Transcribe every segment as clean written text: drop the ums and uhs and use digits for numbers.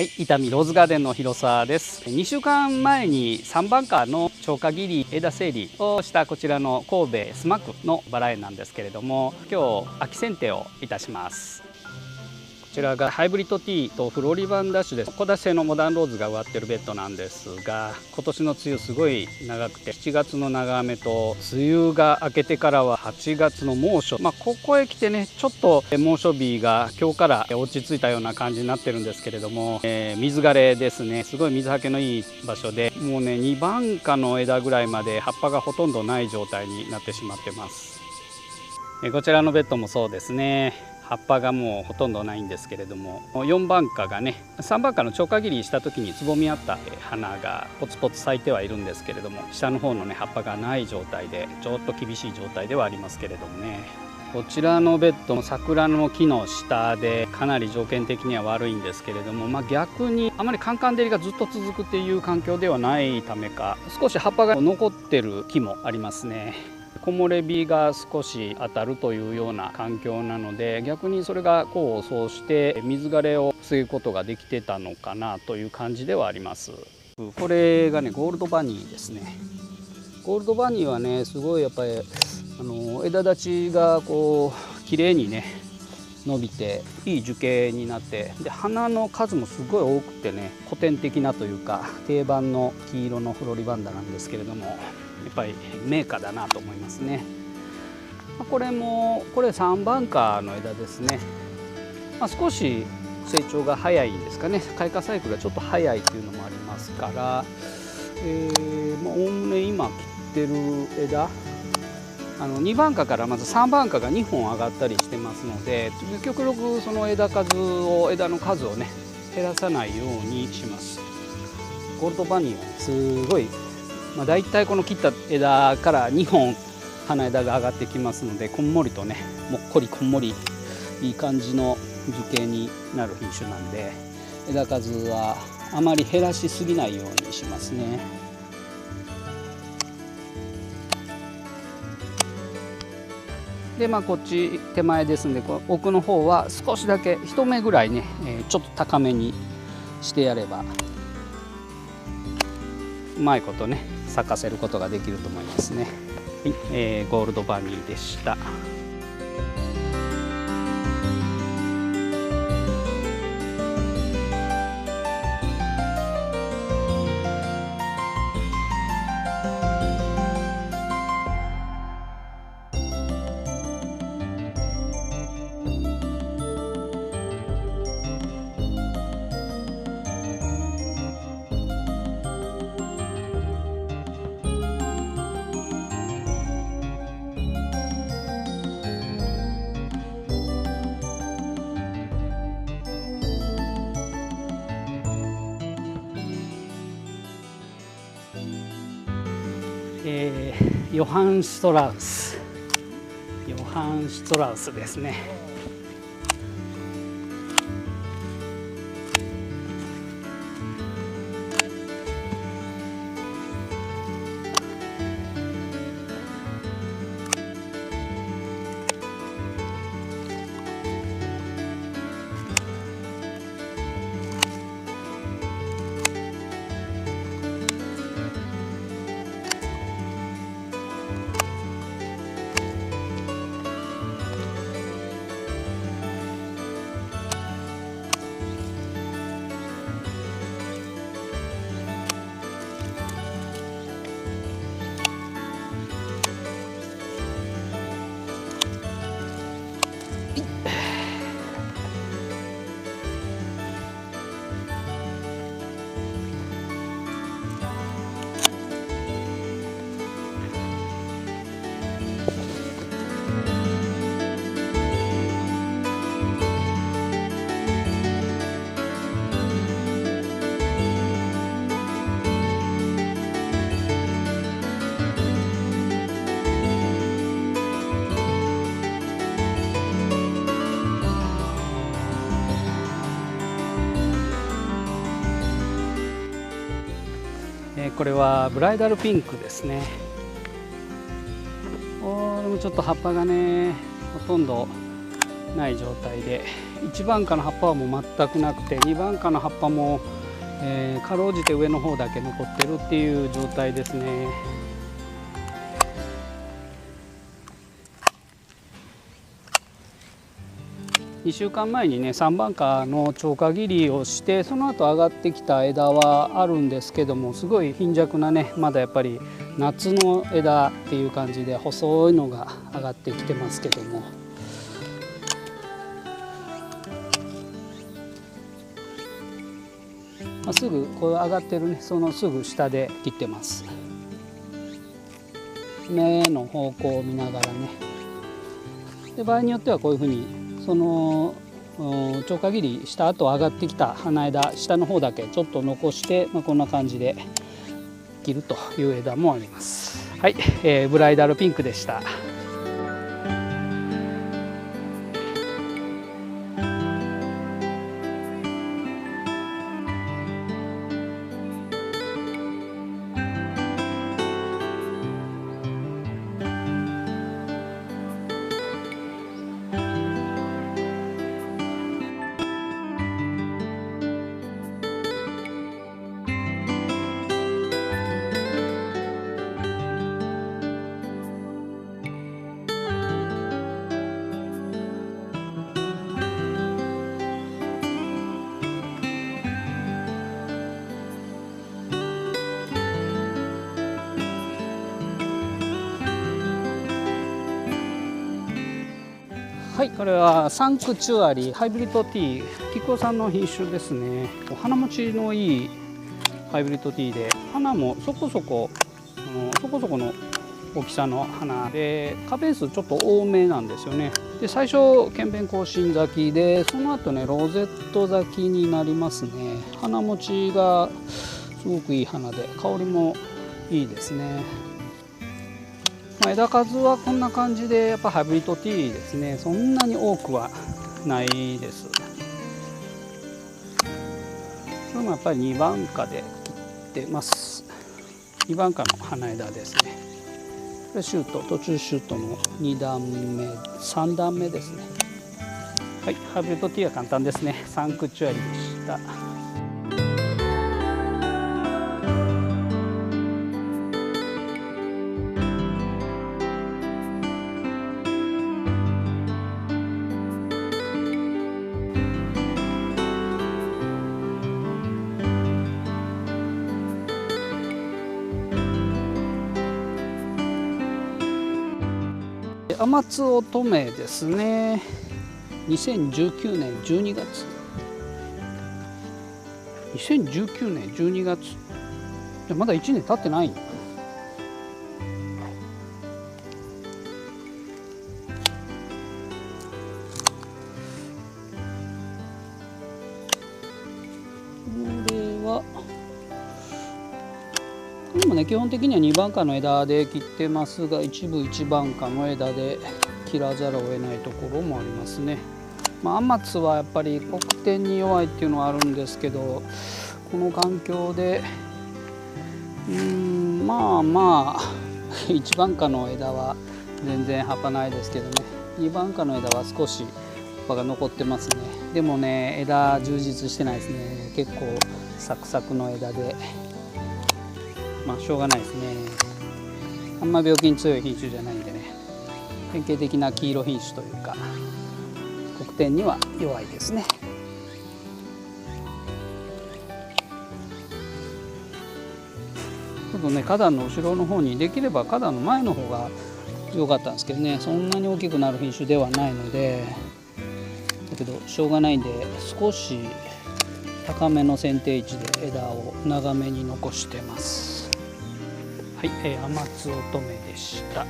はい、伊丹ローズガーデンの広沢です。2週間前に3番花の超過切り枝整理をしたこちらの神戸スマクのバラ園なんですけれども、今日秋剪定をいたします。こちらがハイブリッドティーとフロリバンダッシュです。戸建て製のモダンローズが植わってるベッドなんですが、今年の梅雨すごい長くて、7月の長雨と梅雨が明けてからは8月の猛暑、ここへ来てね、ちょっと猛暑日が今日から落ち着いたような感じになってるんですけれども、水枯れですね。すごい水はけのいい場所で、もうね2番花の枝ぐらいまで葉っぱがほとんどない状態になってしまってます。こちらのベッドもそうですね。葉っぱがもうほとんどないんですけれども、4番花がね、3番花の超過切りした時につぼみ合った花がポツポツ咲いてはいるんですけれども、下の方のね葉っぱがない状態でちょっと厳しい状態ではありますけれどもね。こちらのベッドも桜の木の下でかなり条件的には悪いんですけれども、逆にあまりカンカン照りがずっと続くっていう環境ではないためか、少し葉っぱが残ってる木もありますね。木漏れ日が少し当たるというような環境なので、逆にそれが功を奏して水枯れを防ぐことができてたのかなという感じではあります。これがねゴールドバニーですね。ゴールドバニーはねすごいやっぱり枝立ちがこう綺麗にね伸びていい樹形になって、で花の数もすごい多くてね、古典的なというか定番の黄色のフロリバンダなんですけれども、やっぱり名花だなと思いますね。これ3番花の枝ですね。少し成長が早いんですかね。開花サイクルがちょっと早いというのもありますから、おおむね今切ってる枝、2番花からまず3番花が2本上がったりしてますので、極力その枝の数をね減らさないようにします。ゴールドバニーはねすごい、だいたいこの切った枝から2本花枝が上がってきますので、こんもりとねもっこりこんもりいい感じの樹形になる品種なんで、枝数はあまり減らしすぎないようにしますね。でこっち手前ですんで、奥の方は少しだけ1目ぐらいね、ちょっと高めにしてやればうまいことね咲かせることができると思いますね。はい、ゴールドバニーでした。ヨハンシュトラウスですね。これはブライダルピンクですね。でもちょっと葉っぱがねほとんどない状態で、1番花の葉っぱはもう全くなくて、2番花の葉っぱも、かろうじて上の方だけ残ってるっていう状態ですね。2週間前にね3番花の超過切りをして、その後上がってきた枝はあるんですけども、すごい貧弱なね、まだやっぱり夏の枝っていう感じで細いのが上がってきてますけども、すぐこう上がってるね、そのすぐ下で切ってます。芽の方向を見ながらね。で場合によってはこういうふうにその超過切りした後上がってきた花枝、下の方だけちょっと残して、こんな感じで切るという枝もあります。はい、ブライダルピンクでした。はい、これはサンクチュアリハイブリッドティー、菊尾さんの品種ですね。花持ちのいいハイブリッドティーで、花もそこそこの大きさの花で、花弁数ちょっと多めなんですよね。で最初剣弁更新咲きで、その後ねロゼット咲きになりますね。花持ちがすごくいい花で、香りもいいですね。枝数はこんな感じで、やっぱハイブリッドティーですね。そんなに多くはないです。これもやっぱり2番花で切ってます。2番花の花枝ですね。これシュート、途中シュートの2段目3段目ですね。はい、ハイブリッドティーは簡単ですね。サンクチュアリでした。天津乙女ですね。2019年12月。2019年12月。まだ1年経ってない。これはこれもね基本的には2番花の枝で切ってますが、一部1番花の枝で切らざるを得ないところもありますね。アマツはやっぱり黒点に弱いっていうのはあるんですけど、この環境で1番花の枝は全然葉っぱないですけどね、2番花の枝は少し葉が残ってますね。でもね枝充実してないですね。結構サクサクの枝で、しょうがないですね。あんま病気に強い品種じゃないんでね、典型的な黄色品種というか黒点には弱いですね。ちょっとね花壇の後ろの方に、できれば花壇の前の方が良かったんですけどね、そんなに大きくなる品種ではないので、だけどしょうがないんで少し高めの剪定位置で枝を長めに残してます。はい、天津乙女でした。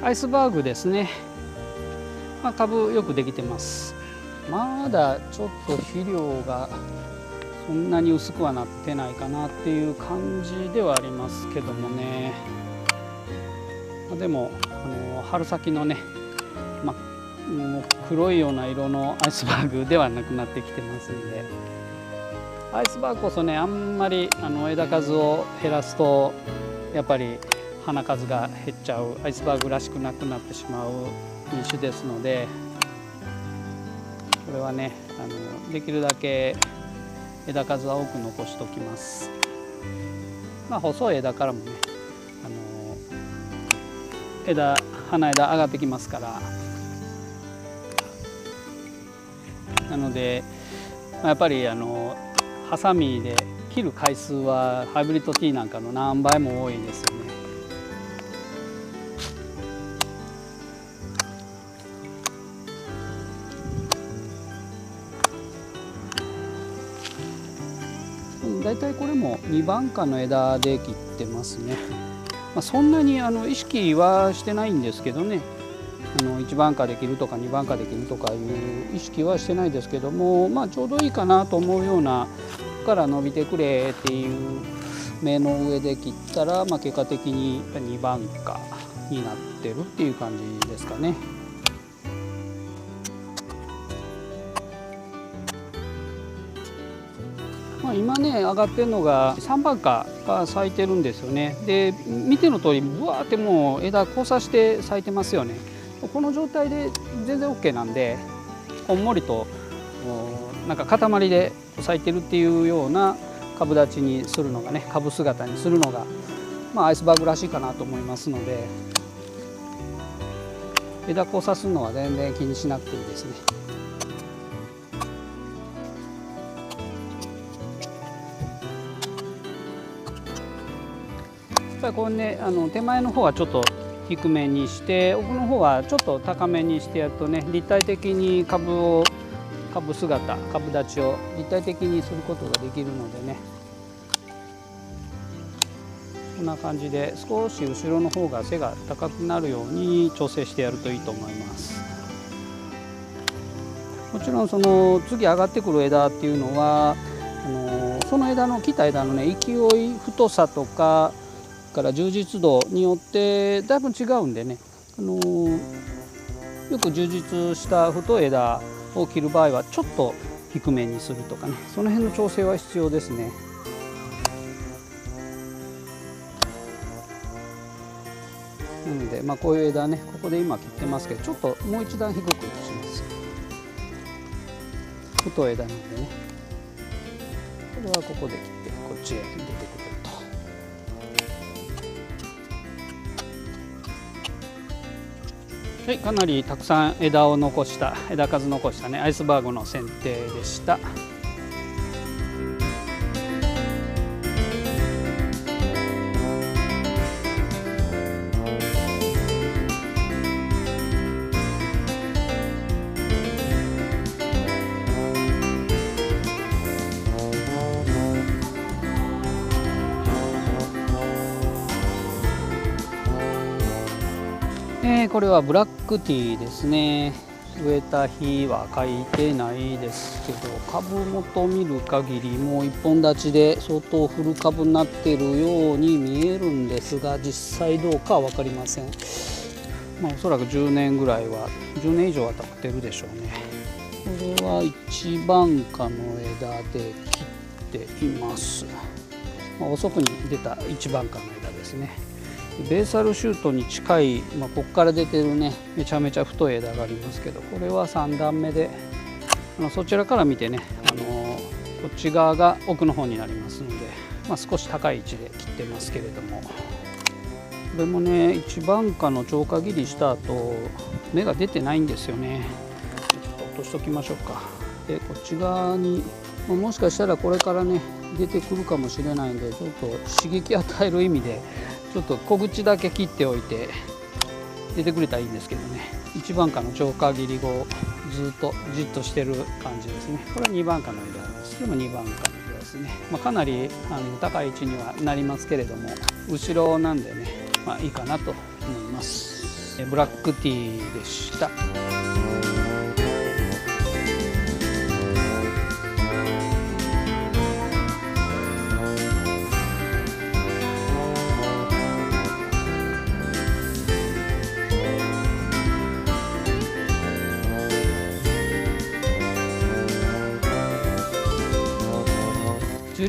アイスバーグですね。株よくできてます。まだちょっと肥料がそんなに薄くはなってないかなっていう感じではありますけどもね。でも春先のね、もう黒いような色のアイスバーグではなくなってきてますんで、アイスバーグこそね、あんまり枝数を減らすとやっぱり花数が減っちゃう、アイスバーグらしくなくなってしまう品種ですので、これはねできるだけ枝数は多く残しておきます。細い枝からもね花枝上がってきますから、なのでやっぱりハサミで切る回数はハイブリッドティーなんかの何倍も多いですよね。だいたいこれも2番花の枝で切ってますね。そんなに意識はしてないんですけどね、1番花で切るとか2番花で切るとかいう意識はしてないですけども、ちょうどいいかなと思うような、ここから伸びてくれっていう芽の上で切ったら、結果的に2番花になってるっていう感じですかね。今ね上がってるのが3番花が咲いてるんですよね。で見ての通りぶわーってもう枝交差して咲いてますよね。この状態で全然 OK なんで、こんもりとなんか塊で咲いてるっていうような株立ちにするのがね、株姿にするのがアイスバーグらしいかなと思いますので、枝交差するのは全然気にしなくていいですね。やっぱりこれね手前の方はちょっと低めにして、奥の方はちょっと高めにしてやるとね、立体的に株姿株立ちを立体的にすることができるのでね、こんな感じで少し後ろの方が背が高くなるように調整してやるといいと思います。もちろんその次上がってくる枝っていうのはその枝の切った枝のね勢い太さとかから充実度によってだいぶ違うんでね、よく充実した太い枝を切る場合はちょっと低めにするとかね、その辺の調整は必要ですね。なのでこういう枝ね、ここで今切ってますけど、ちょっともう一段低くします。太い枝なのでね、これはここで切ってこっちへ出てくると。はい、かなりたくさん枝数残したねアイスバーグの剪定でした。これはブラックティーですね。植えた日は書いてないですけど、株元見る限りもう1本立ちで相当フル株になっているように見えるんですが、実際どうかは分かりません。おそらく10年ぐらいは10年以上は経ってるでしょうね。これは1番花の枝で切っています。遅くに出た1番花の枝ですね。ベーサルシュートに近い、ここから出てるねめちゃめちゃ太い枝がありますけど、これは3段目でそちらから見てねこっち側が奥の方になりますので、少し高い位置で切ってますけれども、これもね1番花の超過切りした後芽が出てないんですよね。ちょっと落としときましょうか。でこっち側にもしかしたらこれからね出てくるかもしれないんで、ちょっと刺激与える意味でちょっと小口だけ切っておいて出てくれたらいいんですけどね。1番花の超過切り後ずっとじっとしてる感じですね。これは2番花の枝です。でも2番花の枝ですね。かなり高い位置にはなりますけれども、後ろなんでねいいかなと思います。ブラックティーでした。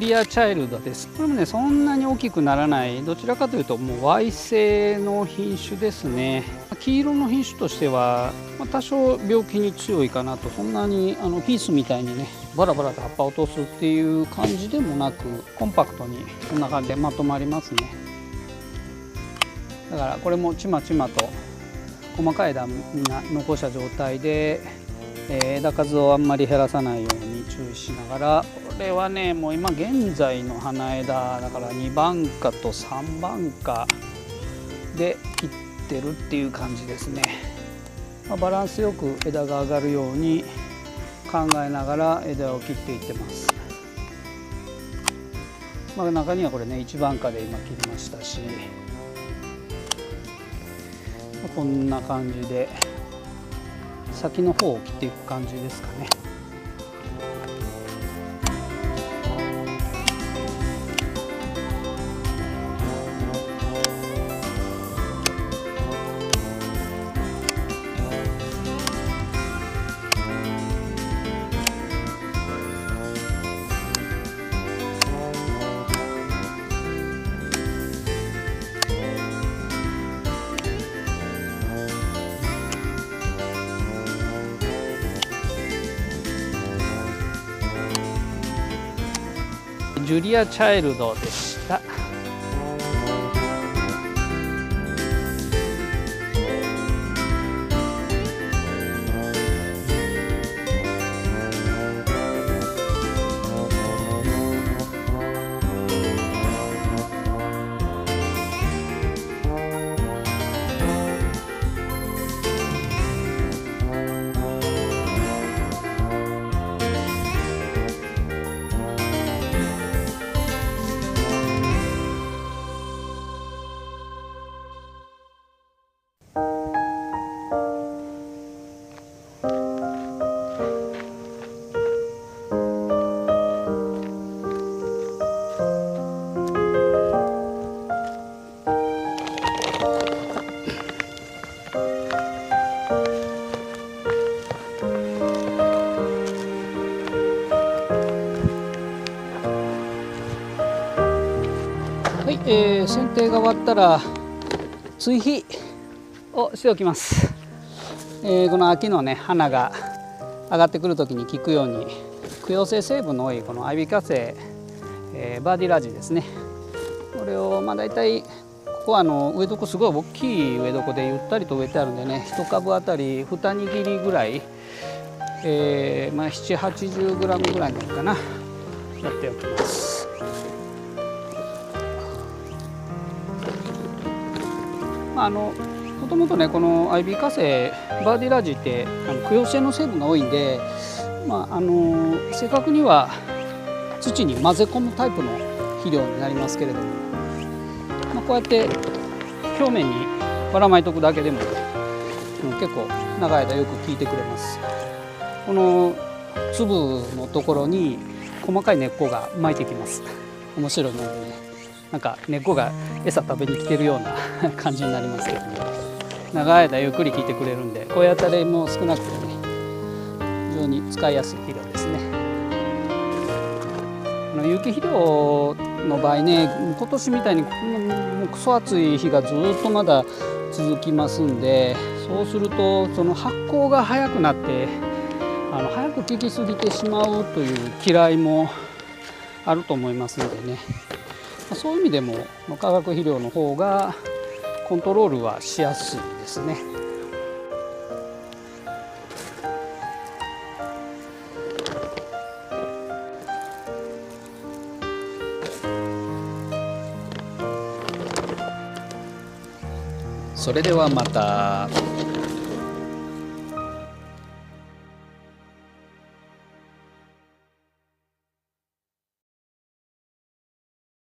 リアチャイルドです。これもねそんなに大きくならない、どちらかというともう Y 性の品種ですね。黄色の品種としては多少病気に強いかなと、そんなにピースみたいにねバラバラと葉っぱを落とすっていう感じでもなく、コンパクトにこんな感じでまとまりますね。だからこれもちまちまと細かい枝みんな残した状態で、枝数をあんまり減らさないように注意しながら、これはねもう今現在の花枝だから2番花と3番花で切ってるっていう感じですね。バランスよく枝が上がるように考えながら枝を切っていってます。中にはこれね1番花で今切りましたし、こんな感じで先の方を切っていく感じですかね。ジュリアチャイルドでした。はい、剪定が終わったら追肥をしておきます。この秋のね花が上がってくる時に効くように、苦溶性成分の多いこのアイビカセイ、バーディラジですね。これをだいたいここは植え床すごい大きい植え床でゆったりと植えてあるんでね、1株あたり2握りぐらい、7、80g ぐらいになるかな、やっておきます。もともとねこのアイビカセイバーディラジって苦溶性の成分が多いんで、正確には土に混ぜ込むタイプの肥料になりますけれども、こうやって表面にばらまいとくだけでも結構長い間よく効いてくれます。この粒のところに細かい根っこが巻いてきます。面白いものでね、なんか根っこが餌食べに来てるような感じになりますけどね、長い間ゆっくり効いてくれるんで、こういう当たりも少なくてね非常に使いやすい肥料ですね。有機肥料の場合ね、今年みたいにもうクソ暑い日がずっとまだ続きますんで、そうするとその発酵が早くなって早く効きすぎてしまうという嫌いもあると思いますのでね、そういう意味でも化学肥料の方がコントロールはしやすいですね。それではまた。